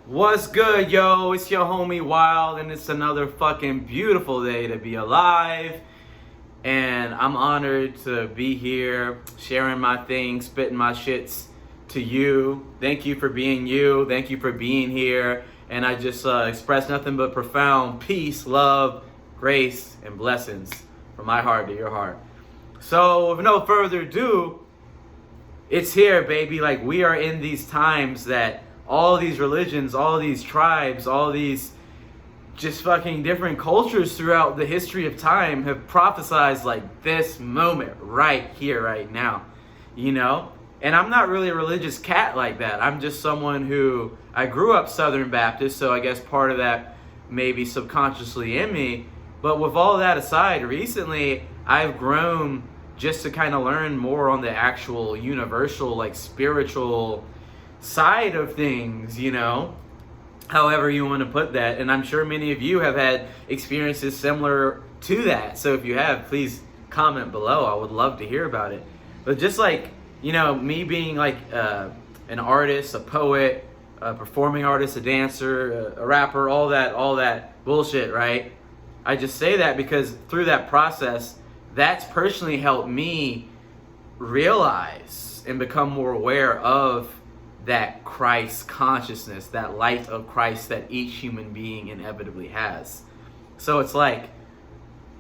What's good, yo? It's your homie Wild, and it's another fucking beautiful day to be alive. And I'm honored to be here, sharing my things, spitting my shits to you. Thank you for being you. Thank you for being here. And I just express nothing but profound peace, love, grace, and blessings from my heart to your heart. So, with no further ado, it's here, baby. Like, we are in these times that all these religions, all these tribes, all these just fucking different cultures throughout the history of time have prophesized like this moment right here, right now, you know? And I'm not really a religious cat like that. I'm just someone who, I grew up Southern Baptist, so I guess part of that may be subconsciously in me. But with all that aside, recently I've grown just to kind of learn more on the actual universal, like spiritual side of things, you know, however you want to put that. And I'm sure many of you have had experiences similar to that. So if you have, please comment below. I would love to hear about it. But just like, you know, me being like an artist, a poet, a performing artist, a dancer, a rapper, all that bullshit, right? I just say that because through that process, that's personally helped me realize and become more aware of that Christ consciousness, that light of Christ that each human being inevitably has. So it's like,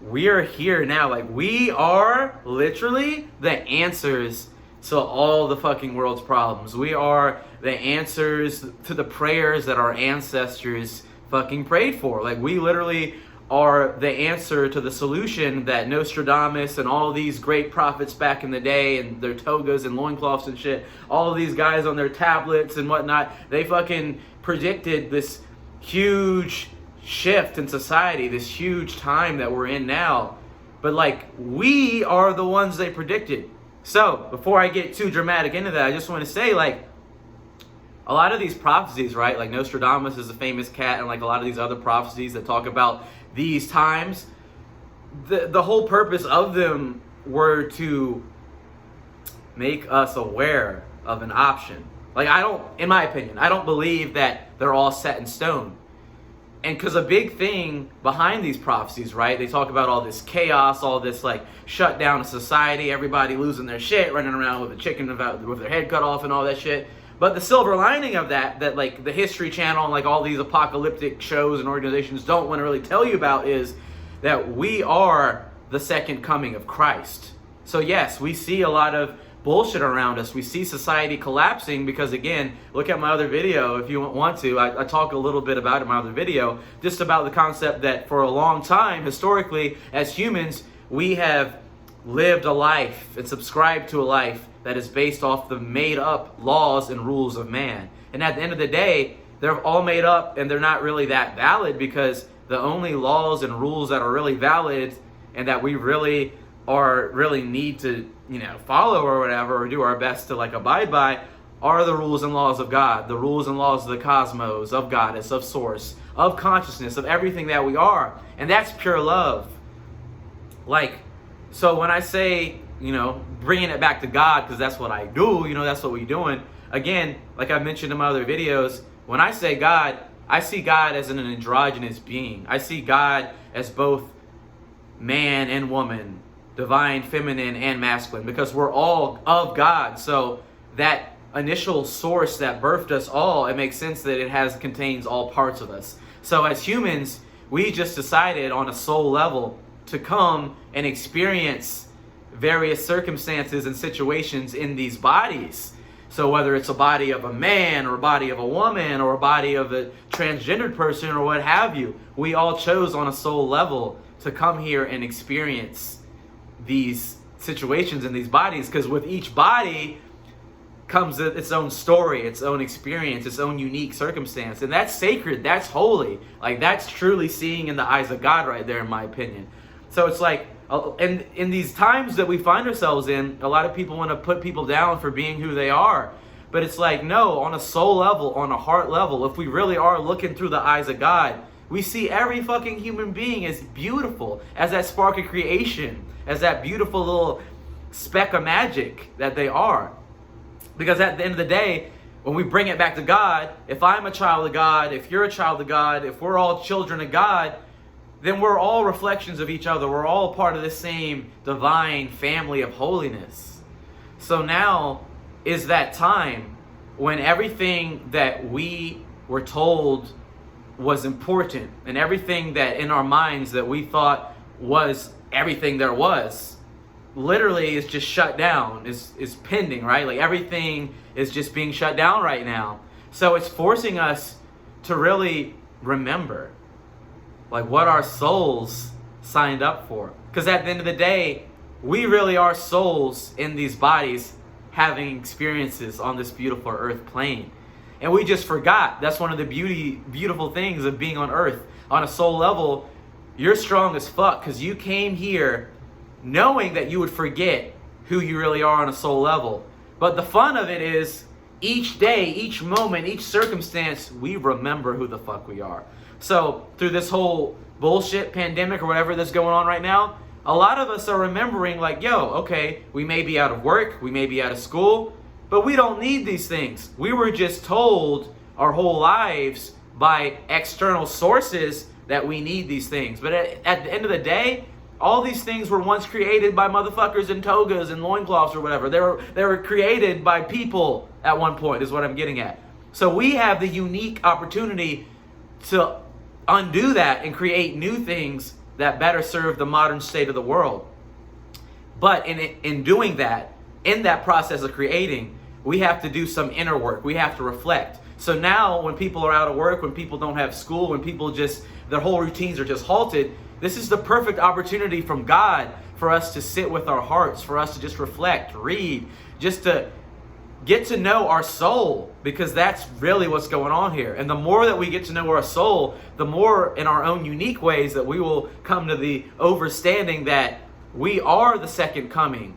we are here now. Like, we are literally the answers to all the fucking world's problems. We are the answers to the prayers that our ancestors fucking prayed for. Like, we literally are the answer to the solution that Nostradamus and all these great prophets back in the day and their togas and loincloths and shit, all of these guys on their tablets and whatnot, they fucking predicted this huge shift in society, this huge time that we're in now. But like, we are the ones they predicted. So before I get too dramatic into that, I just want to say, like, a lot of these prophecies, right? Like Nostradamus is a famous cat, and like a lot of these other prophecies that talk about these times, the whole purpose of them were to make us aware of an option. Like, in my opinion, I don't believe that they're all set in stone. And because a big thing behind these prophecies, right? They talk about all this chaos, all this like shutdown of society, everybody losing their shit, running around with a chicken with their head cut off and all that shit. But the silver lining of that like the History Channel and like all these apocalyptic shows and organizations don't want to really tell you about is that we are the second coming of Christ. So yes, we see a lot of bullshit around us. We see society collapsing because, again, look at my other video if you want to. I talk a little bit about it in my other video, just about the concept that for a long time, historically, as humans, we have lived a life and subscribed to a life that is based off the made up laws and rules of man. And at the end of the day, they're all made up and they're not really that valid, because the only laws and rules that are really valid and that we really need to, you know, follow or whatever, or do our best to like abide by, are the rules and laws of God, the rules and laws of the cosmos, of Goddess, of Source, of consciousness, of everything that we are. And that's pure love. Like, so when I say, you know, bringing it back to God, because that's what I do, you know, that's what we're doing. Again, like I mentioned in my other videos, when I say God, I see God as an androgynous being. I see God as both man and woman, divine, feminine, and masculine, because we're all of God. So that initial source that birthed us all, it makes sense that it contains all parts of us. So as humans, we just decided on a soul level to come and experience various circumstances and situations in these bodies. So whether it's a body of a man or a body of a woman or a body of a transgendered person or what have you, we all chose on a soul level to come here and experience these situations in these bodies, because with each body comes its own story, its own experience, its own unique circumstance. And that's sacred, that's holy. Like, that's truly seeing in the eyes of God right there, in my opinion. So it's like, and in these times that we find ourselves in, a lot of people want to put people down for being who they are. But it's like, no, on a soul level, on a heart level, if we really are looking through the eyes of God, we see every fucking human being as beautiful, as that spark of creation, as that beautiful little speck of magic that they are. Because at the end of the day, when we bring it back to God, if I'm a child of God, if you're a child of God, if we're all children of God, then we're all reflections of each other. We're all part of the same divine family of holiness. So now is that time when everything that we were told was important and everything that in our minds that we thought was everything there was, literally is just shut down, is pending, right? Like everything is just being shut down right now. So it's forcing us to really remember like what our souls signed up for. Because at the end of the day, we really are souls in these bodies having experiences on this beautiful earth plane. And we just forgot. That's one of the beautiful things of being on earth. On a soul level, you're strong as fuck because you came here knowing that you would forget who you really are on a soul level. But the fun of it is each day, each moment, each circumstance, we remember who the fuck we are. So through this whole bullshit pandemic or whatever that's going on right now, a lot of us are remembering like, yo, okay, we may be out of work, we may be out of school, but we don't need these things. We were just told our whole lives by external sources that we need these things. But at the end of the day, all these things were once created by motherfuckers in togas and loincloths or whatever. They were created by people at one point, is what I'm getting at. So we have the unique opportunity to undo that and create new things that better serve the modern state of the world. But in doing that, in that process of creating, we have to do some inner work. We have to reflect. So now when people are out of work, when people don't have school, when people just, their whole routines are just halted, this is the perfect opportunity from God for us to sit with our hearts, for us to just reflect, read, just to get to know our soul, because that's really what's going on here. And the more that we get to know our soul, the more in our own unique ways that we will come to the understanding that we are the second coming.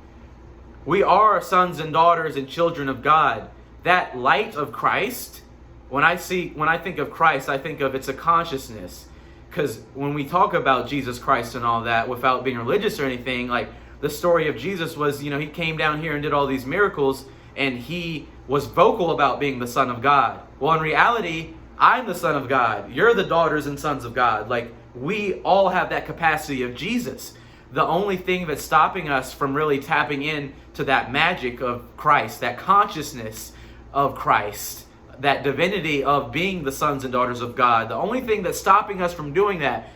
We are sons and daughters and children of God. That light of Christ, when I think of Christ, I think of it's a consciousness. Because when we talk about Jesus Christ and all that, without being religious or anything, like the story of Jesus was, he came down here and did all these miracles, and he was vocal about being the Son of God. Well, in reality, I'm the Son of God. You're the daughters and sons of God. Like, we all have that capacity of Jesus. The only thing that's stopping us from really tapping in to that magic of Christ, that consciousness of Christ, that divinity of being the sons and daughters of God, the only thing that's stopping us from doing that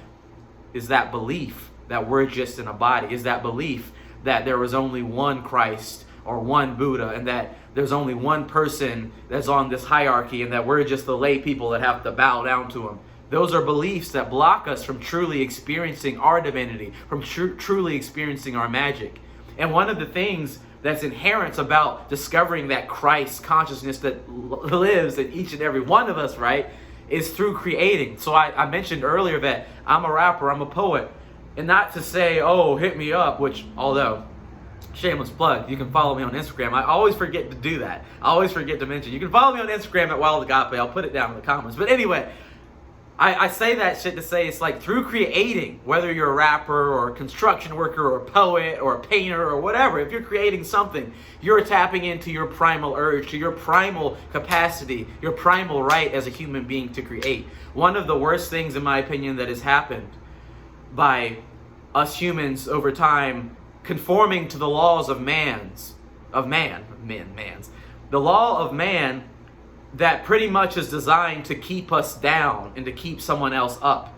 is that belief that we're just in a body, is that belief that there was only one Christ or one Buddha, and that there's only one person that's on this hierarchy, and that we're just the lay people that have to bow down to him. Those are beliefs that block us from truly experiencing our divinity, from truly experiencing our magic. And one of the things that's inherent about discovering that Christ consciousness that lives in each and every one of us, right, is through creating. So I mentioned earlier that I'm a rapper, I'm a poet. And not to say, oh, hit me up, which, although, shameless plug, you can follow me on Instagram. I always forget to do that. I always forget to mention. You can follow me on Instagram at Wild Agape. I'll put it down in the comments. But anyway, I say that shit to say it's like through creating, whether you're a rapper or a construction worker or a poet or a painter or whatever, if you're creating something, you're tapping into your primal urge, to your primal capacity, your primal right as a human being to create. One of the worst things, in my opinion, that has happened by us humans over time conforming to the laws of the law of man, that pretty much is designed to keep us down and to keep someone else up.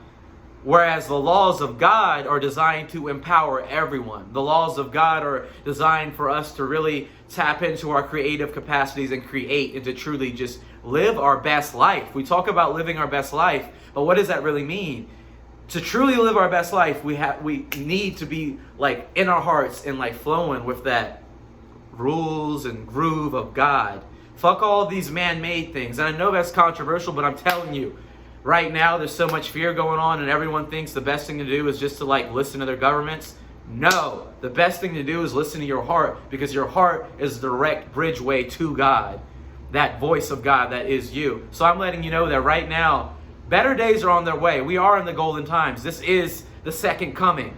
Whereas the laws of God are designed to empower everyone. The laws of God are designed for us to really tap into our creative capacities and create, and to truly just live our best life. We talk about living our best life, but what does that really mean? To truly live our best life, we need to be like in our hearts and like flowing with that rules and groove of God. Fuck all these man-made things. And I know that's controversial, but I'm telling you, right now there's so much fear going on, and everyone thinks the best thing to do is just to like listen to their governments. No, the best thing to do is listen to your heart, because your heart is the direct bridgeway to God, that voice of God that is you. So I'm letting you know that right now, better days are on their way. We are in the golden times. This is the second coming.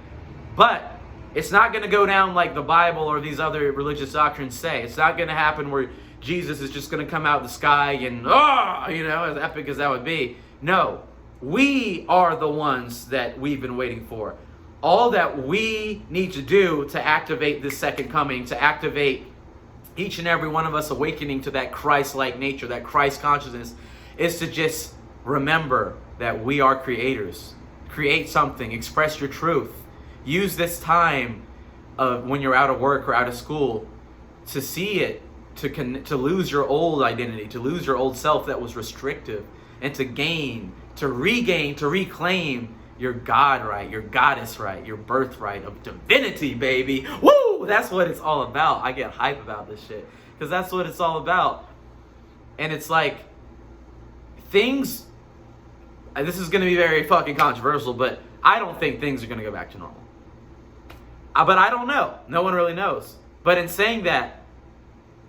But it's not going to go down like the Bible or these other religious doctrines say. It's not going to happen where Jesus is just going to come out of the sky and, as epic as that would be. No, we are the ones that we've been waiting for. All that we need to do to activate this second coming, to activate each and every one of us awakening to that Christ-like nature, that Christ consciousness, is to just remember that we are creators. Create something, express your truth. Use this time when you're out of work or out of school to see it, to lose your old identity, to lose your old self that was restrictive, and to gain, to regain, to reclaim your God right, your goddess right, your birthright of divinity, baby. Woo! That's what it's all about. I get hype about this shit because that's what it's all about. And it's like things, this is going to be very fucking controversial, but I don't think things are going to go back to normal. But I don't know. No one really knows. But in saying that,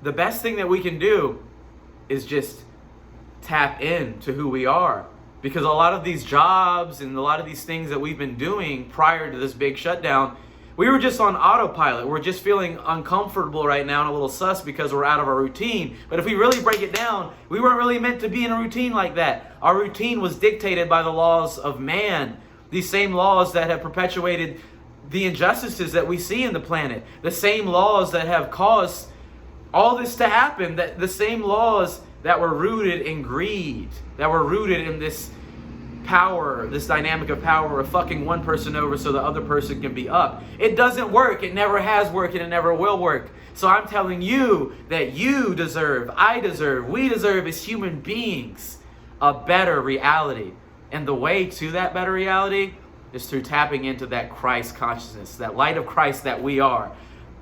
the best thing that we can do is just tap into who we are. Because a lot of these jobs and a lot of these things that we've been doing prior to this big shutdown, we were just on autopilot. We're just feeling uncomfortable right now and a little sus because we're out of our routine. But if we really break it down, we weren't really meant to be in a routine like that. Our routine was dictated by the laws of man. These same laws that have perpetuated the injustices that we see in the planet. The same laws that have caused all this to happen. The same laws that were rooted in greed, that were rooted in this power, this dynamic of power of fucking one person over so the other person can be up. It doesn't work. It never has worked and it never will work. So I'm telling you that you deserve, I deserve, we deserve as human beings a better reality. And the way to that better reality is through tapping into that Christ consciousness, that light of Christ that we are.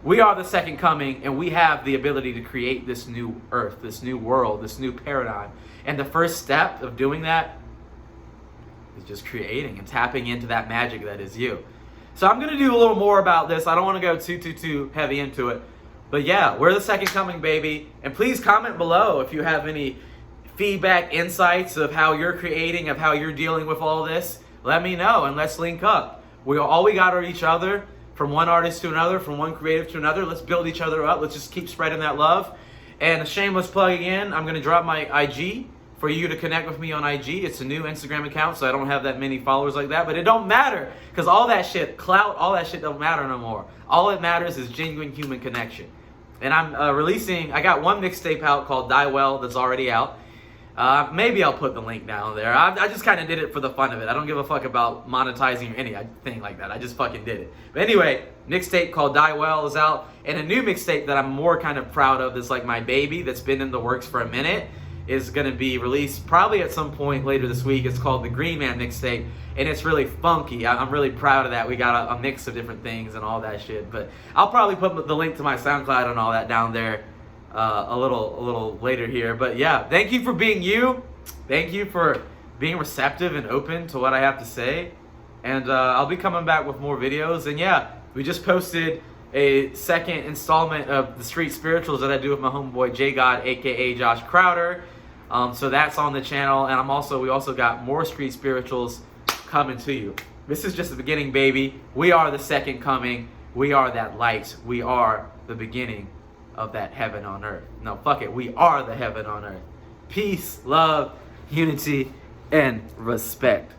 We are the second coming, and we have the ability to create this new earth, this new world, this new paradigm. And the first step of doing that is just creating and tapping into that magic that is you. So I'm going to do a little more about this. I don't want to go too heavy into it. But yeah, we're the second coming, baby. And please comment below if you have any feedback, insights of how you're creating, of how you're dealing with all this. Let me know, and let's link up. All we got are each other. From one artist to another, from one creative to another. Let's build each other up. Let's just keep spreading that love. And a shameless plug again, I'm going to drop my IG for you to connect with me on IG. It's a new Instagram account, so I don't have that many followers like that. But it don't matter, because all that shit, clout, all that shit don't matter no more. All that matters is genuine human connection. And I'm I got one mixtape out called Die Well that's already out. Maybe I'll put the link down there. I just kind of did it for the fun of it. I don't give a fuck about monetizing or anything like that. I just fucking did it. But anyway, mixtape called Die Well is out. And a new mixtape that I'm more kind of proud of is like my baby that's been in the works for a minute is going to be released probably at some point later this week. It's called the Green Man Mixtape. And it's really funky. I'm really proud of that. We got a mix of different things and all that shit. But I'll probably put the link to my SoundCloud and all that down there a little later here. But yeah, thank you for being you. Thank you for being receptive and open to what I have to say. And I'll be coming back with more videos. And yeah, we just posted a second installment of the Street Spirituals that I do with my homeboy J God, aka Josh Crowder. So that's on the channel. And we also got more Street Spirituals coming to you. This is just the beginning, baby. We are the second coming. We are that light. We are the beginning of that heaven on earth. No, fuck it. We are the heaven on earth. Peace, love, unity, and respect.